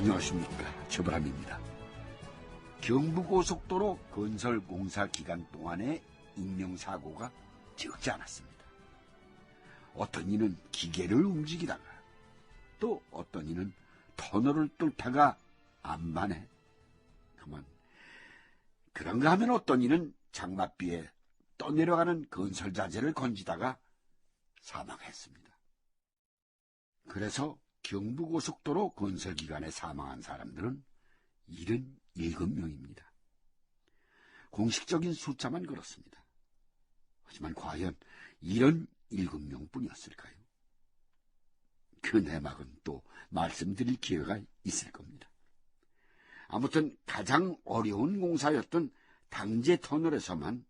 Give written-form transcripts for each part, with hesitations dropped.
안녕하십니까, 최보람입니다. 경부고속도로 건설 공사 기간 동안에 인명사고가 적지 않았습니다. 어떤 이는 기계를 움직이다가, 또 어떤 이는 터널을 뚫다가 암만에, 그런가 하면 어떤 이는 장맛비에 떠내려가는 건설자재를 건지다가 사망했습니다. 그래서 경부고속도로 건설 기간에 사망한 사람들은 77명입니다. 공식적인 숫자만 그렇습니다. 하지만 과연 77명뿐이었을까요? 그 내막은 또 말씀드릴 기회가 있을 겁니다. 아무튼 가장 어려운 공사였던 당제 터널에서만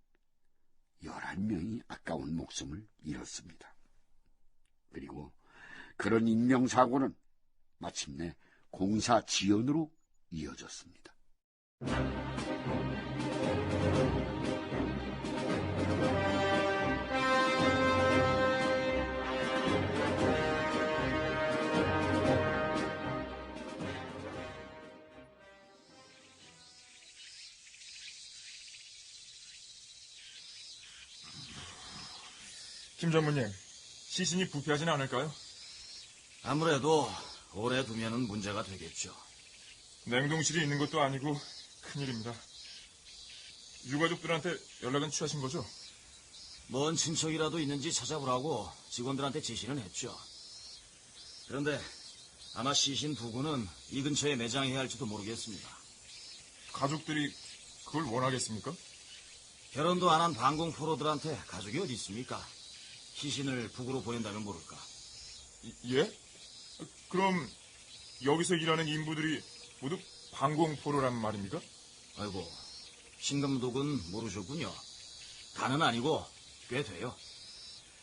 11명이 아까운 목숨을 잃었습니다. 그리고 그런 인명사고는 마침내 공사 지연으로 이어졌습니다. 김 전무님, 시신이 부패하진 않을까요? 아무래도 오래 두면은 문제가 되겠죠. 냉동실이 있는 것도 아니고 큰일입니다. 유가족들한테 연락은 취하신 거죠? 먼 친척이라도 있는지 찾아보라고 직원들한테 지시는 했죠. 그런데 아마 시신 부고는 이 근처에 매장해야 할지도 모르겠습니다. 가족들이 그걸 원하겠습니까? 결혼도 안 한 방공포로들한테 가족이 어디 있습니까? 시신을 북으로 보낸다면 모를까. 예? 그럼 여기서 일하는 인부들이 모두 방공포로란 말입니까? 아이고, 신감독은 모르셨군요. 다는 아니고 꽤 돼요.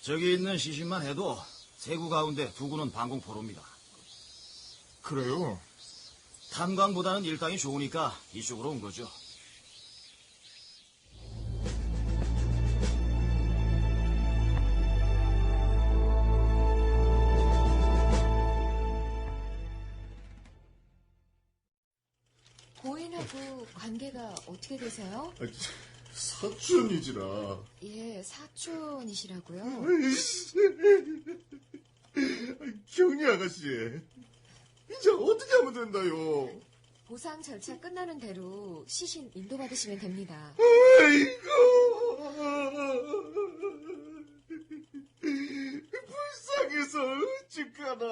저기 있는 시신만 해도 세구 가운데 두 구는 방공포로입니다. 그래요? 탄광보다는 일당이 좋으니까 이쪽으로 온 거죠. 고인하고 관계가 어떻게 되세요? 사촌이지라. 예, 사촌이시라고요? 경리 아가씨, 이제 어떻게 하면 된다요? 보상 절차 끝나는 대로 시신 인도받으시면 됩니다. 아이고, 불쌍해서 어찌까나.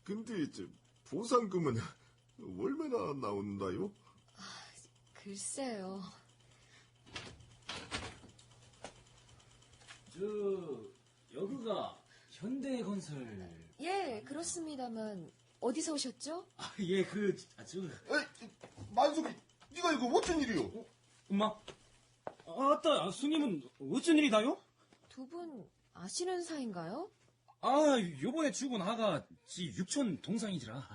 근데 보상금은 얼마나 나온다요? 글쎄요. 여기가 현대건설. 예, 그렇습니다만 어디서 오셨죠? 예, 만숙이, 네가 이거 어쩐 일이요? 엄마. 아따, 스님은 어쩐 일이다요? 두 분 아시는 사이인가요? 요번에 죽은 아가 지 육촌 동상이지라.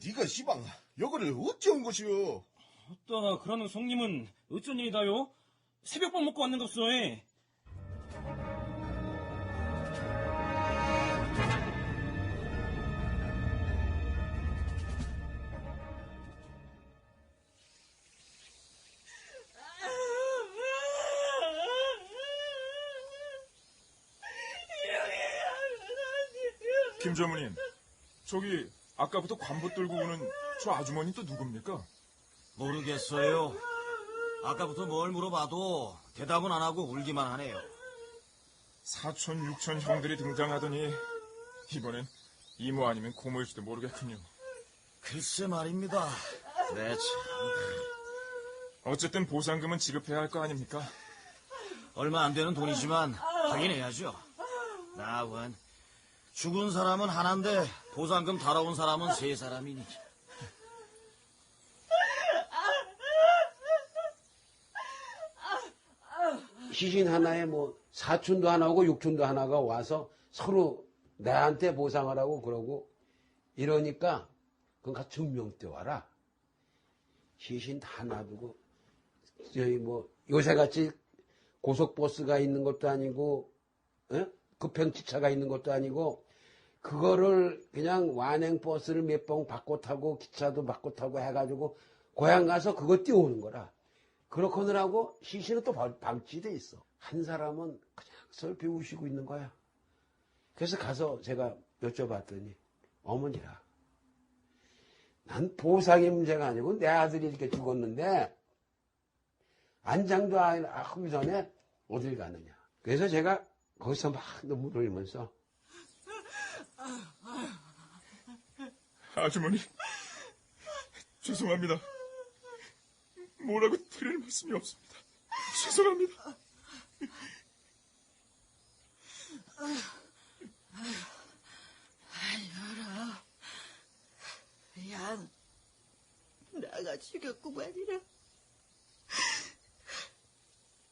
네가 시방 여거를 어찌 온 것이요? 아따, 그러는 성님은 어쩐 일이다요? 새벽밥 먹고 왔는 겁소에. 김 전무님, 저기 아까부터 관부 들고 오는 저 아주머니 또 누굽니까? 모르겠어요. 아까부터 뭘 물어봐도 대답은 안 하고 울기만 하네요. 사촌, 육촌 형들이 등장하더니 이번엔 이모 아니면 고모일지도 모르겠군요. 글쎄 말입니다. 네, 참. 어쨌든 보상금은 지급해야 할 거 아닙니까? 얼마 안 되는 돈이지만 확인해야죠. 나원 죽은 사람은 하나인데 보상금 달아온 사람은 세 사람이니. 시신 하나에 사촌도 하나고 육촌도 하나가 와서 서로 나한테 보상하라고 그러고 이러니까 그건 가 증명대 와라. 시신 다 놔두고 저희 요새같이 고속버스가 있는 것도 아니고 급행기차가 있는 것도 아니고 그거를 그냥 완행버스를 몇 번 바꿔 타고 기차도 바꿔 타고 해가지고 고향 가서 그거 띄우는 거라. 그렇거느라고 시신은 또 방치돼 있어. 한 사람은 그냥 슬피 우시고 있는 거야. 그래서 가서 제가 여쭤봤더니 어머니라. 난 보상의 문제가 아니고 내 아들이 이렇게 죽었는데 안장도 하기 전에 어딜 가느냐. 그래서 제가 거기서 막 눈물 흘리면서 아주머니, 죄송합니다. 뭐라고 드릴 말씀이 없습니다. 죄송합니다. 알아. 양, 나가 죽였구만이라.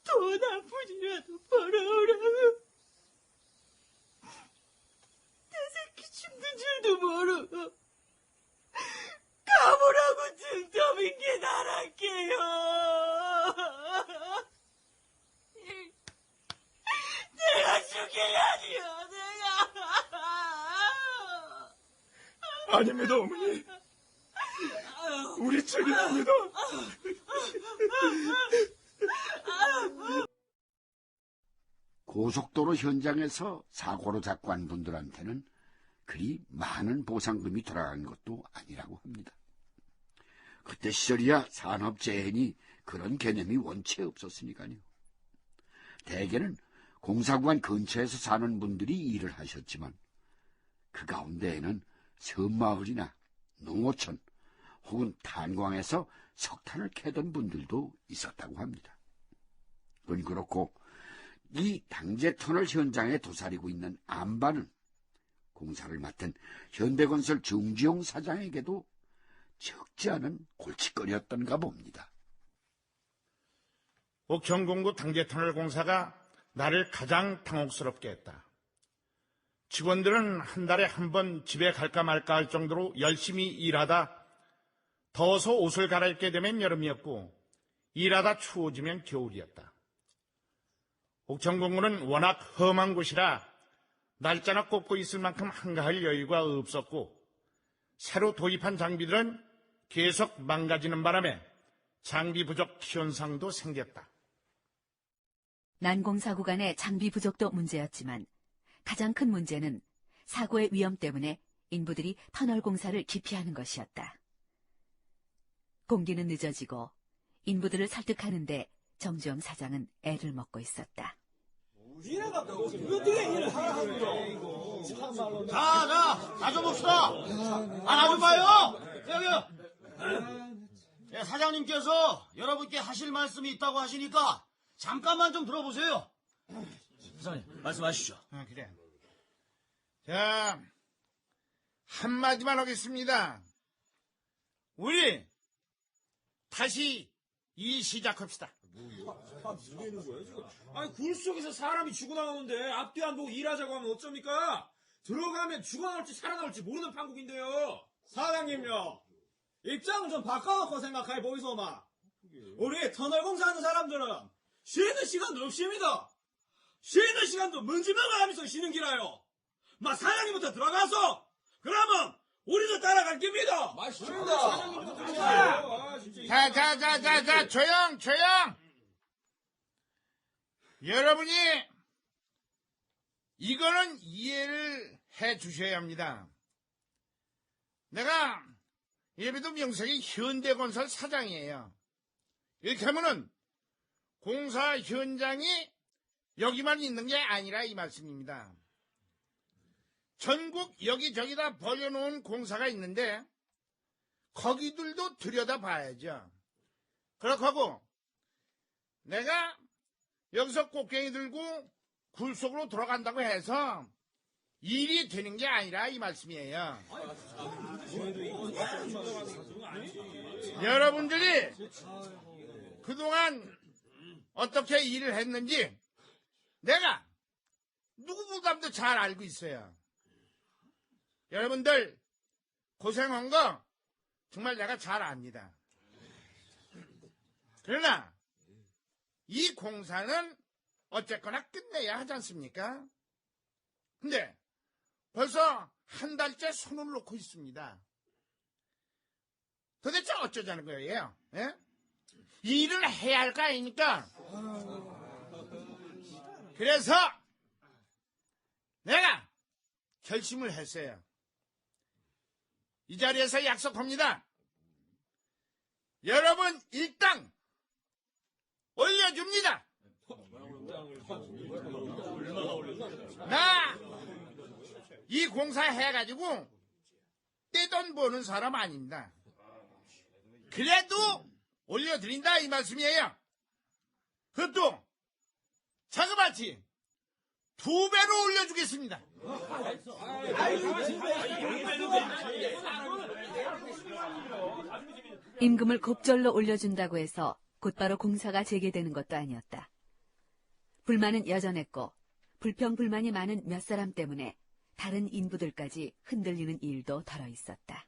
돈 한 푼이라도 벌어오라고. 내 새끼 죽는 줄도 모르고 가보라고 등 떠민 게 나랄게요. 내가 죽이려니요, 내가. 아닙니다, 어머니. 우리 책임입니다. 고속도로 현장에서 사고로 잡고 한 분들한테는 그리 많은 보상금이 돌아간 것도 아니라고 합니다. 그때 시절이야 산업재해니 그런 개념이 원체 없었으니까요. 대개는 공사구간 근처에서 사는 분들이 일을 하셨지만 그 가운데에는 섬마을이나 농어촌 혹은 탄광에서 석탄을 캐던 분들도 있었다고 합니다. 그건 그렇고 이 당제터널 현장에 도사리고 있는 안반은 공사를 맡은 현대건설 정지용 사장에게도 적지 않은 골칫거리였던가 봅니다. 옥천공구 당제터널 공사가 나를 가장 당혹스럽게 했다. 직원들은 한 달에 한 번 집에 갈까 말까 할 정도로 열심히 일하다 더워서 옷을 갈아입게 되면 여름이었고 일하다 추워지면 겨울이었다. 옥천공구는 워낙 험한 곳이라 날짜나 꼽고 있을 만큼 한가할 여유가 없었고 새로 도입한 장비들은 계속 망가지는 바람에 장비 부족 현상도 생겼다. 난공사 구간의 장비 부족도 문제였지만 가장 큰 문제는 사고의 위험 때문에 인부들이 터널 공사를 기피하는 것이었다. 공기는 늦어지고 인부들을 설득하는데 정주영 사장은 애를 먹고 있었다. 나 좀 봅시다. 나 좀 봐요. 여기요. 예, 사장님께서 여러분께 하실 말씀이 있다고 하시니까 잠깐만 좀 들어보세요. 사장님, 말씀하시죠. 그래. 자, 한마디만 하겠습니다. 우리 다시 일 시작합시다. 아니, 굴 속에서 사람이 죽어나오는데 앞뒤 안 보고 일하자고 하면 어쩝니까? 들어가면 죽어나올지 살아나올지 모르는 판국인데요. 사장님요, 입장을 좀 바꿔놓고 생각해 보이소마. 우리 터널 공사하는 사람들은 쉬는 시간도 없습니다. 쉬는 시간도 먼지먹어 하면서 쉬는 기라요. 막 사장님부터 들어가서 그러면 우리도 따라갈 겁니다. 맞습니다. 자, 조용. 여러분이 이거는 이해를 해 주셔야 합니다. 내가 예비도 명색이 현대건설 사장이에요. 이렇게 하면은 공사 현장이 여기만 있는 게 아니라 이 말씀입니다. 전국 여기저기다 벌려놓은 공사가 있는데 거기들도 들여다봐야죠. 그렇게 하고 내가 여기서 꽃갱이 들고 굴 속으로 들어간다고 해서 일이 되는 게 아니라 이 말씀이에요. 여러분들이 그동안 어떻게 일을 했는지 내가 누구보다도 잘 알고 있어요. 여러분들 고생한 거 정말 내가 잘 압니다. 그러나 이 공사는 어쨌거나 끝내야 하지 않습니까? 근데 벌써 한 달째 손을 놓고 있습니다. 도대체 어쩌자는 거예요? 예? 이 일을 해야 할 거 아닙니까? 그래서 내가 결심을 했어요. 이 자리에서 약속합니다. 여러분 일당 올려줍니다. 나 이 공사 해가지고 떼돈 버는 사람 아닙니다. 그래도 올려드린다 이 말씀이에요. 그것도 자그마치 2배로 올려주겠습니다. 임금을 곱절로 올려준다고 해서 곧바로 공사가 재개되는 것도 아니었다. 불만은 여전했고 불평불만이 많은 몇 사람 때문에 다른 인부들까지 흔들리는 일도 덜어 있었다.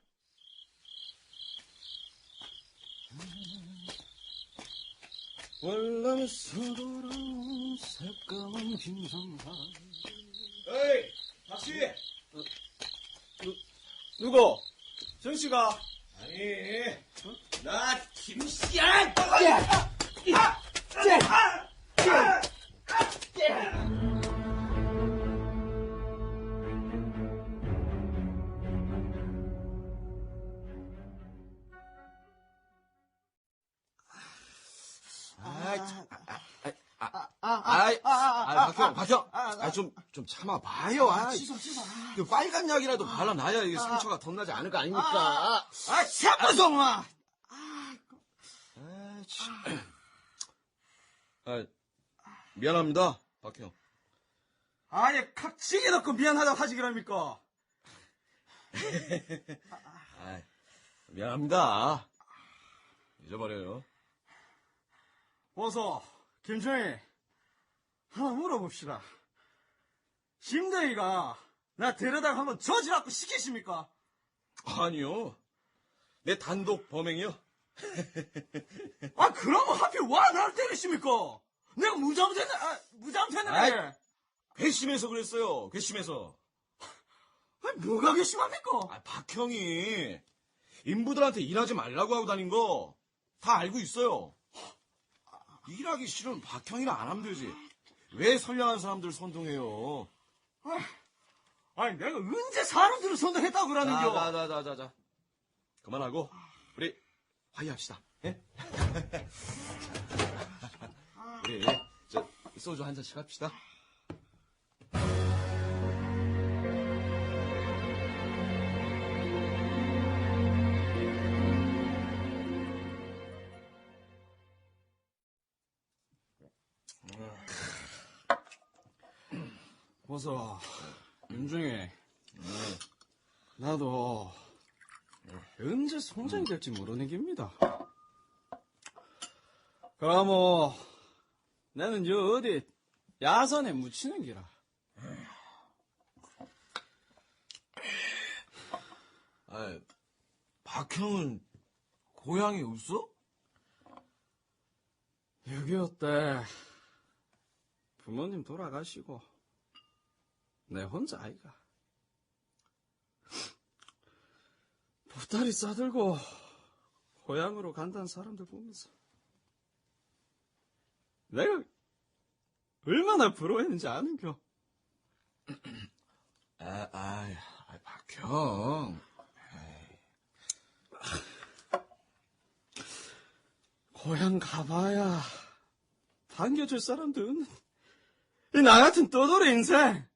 월남에서 돌아온 새까만 김성사. 어이, 박씨! 누구? 정씨가? 아니, 나 김씨야! 박형, 좀 참아봐요. 그 빨간 약이라도 발라놔야 이게 상처가 덧나지 않을 거 아닙니까? 샤프송아! 미안합니다, 박형. 아예 각지게 넣고 미안하다고 하지 그럽니까? 미안합니다. 잊어버려요. 어서, 김정희, 하나 물어봅시다. 심대희가 나 데려다가 한번 저지라고 시키십니까? 아니요. 내 단독 범행이요. 그러면 하필 와 나를 때리십니까? 내가 무장태네. 괘씸해서 그랬어요. 괘씸해서. 뭐가 괘씸합니까? 박형이 인부들한테 일하지 말라고 하고 다닌 거 다 알고 있어요. 일하기 싫으면 박형이랑 안 하면 되지. 왜 선량한 사람들 선동해요? 내가 언제 사람들을 선동했다고 그러는겨? 자. 그만하고 우리 화해합시다. 예? 우리 소주 한 잔씩 합시다. 어서, 윤중이, 나도 언제 송장이 될지 모르는 겁니다. 그럼 나는 어디 야산에 묻히는 기라. 박형은 고향이 없어? 6.25 때 부모님 돌아가시고 내 혼자 아이가 보따리 싸들고 고향으로 간다는 사람들 보면서 내가 얼마나 부러워했는지 아는겨. 박형. 고향 가봐야 반겨줄 사람도 없는 이 나 같은 떠돌이 인생.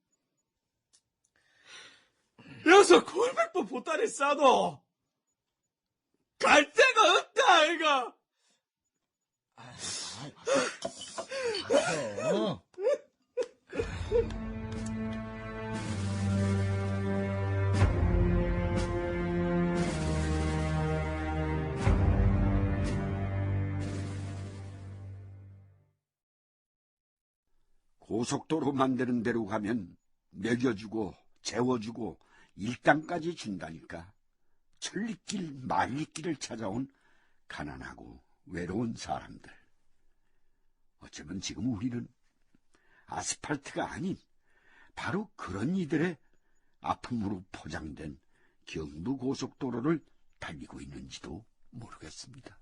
여기서 골백도 보따리 싸도 갈 데가 없다 아이가. 고속도로 만드는 데로 가면 먹여주고 재워주고 일당까지 준다니까. 천리길 만리길을 찾아온 가난하고 외로운 사람들. 어쩌면 지금 우리는 아스팔트가 아닌 바로 그런 이들의 아픔으로 포장된 경부고속도로를 달리고 있는지도 모르겠습니다.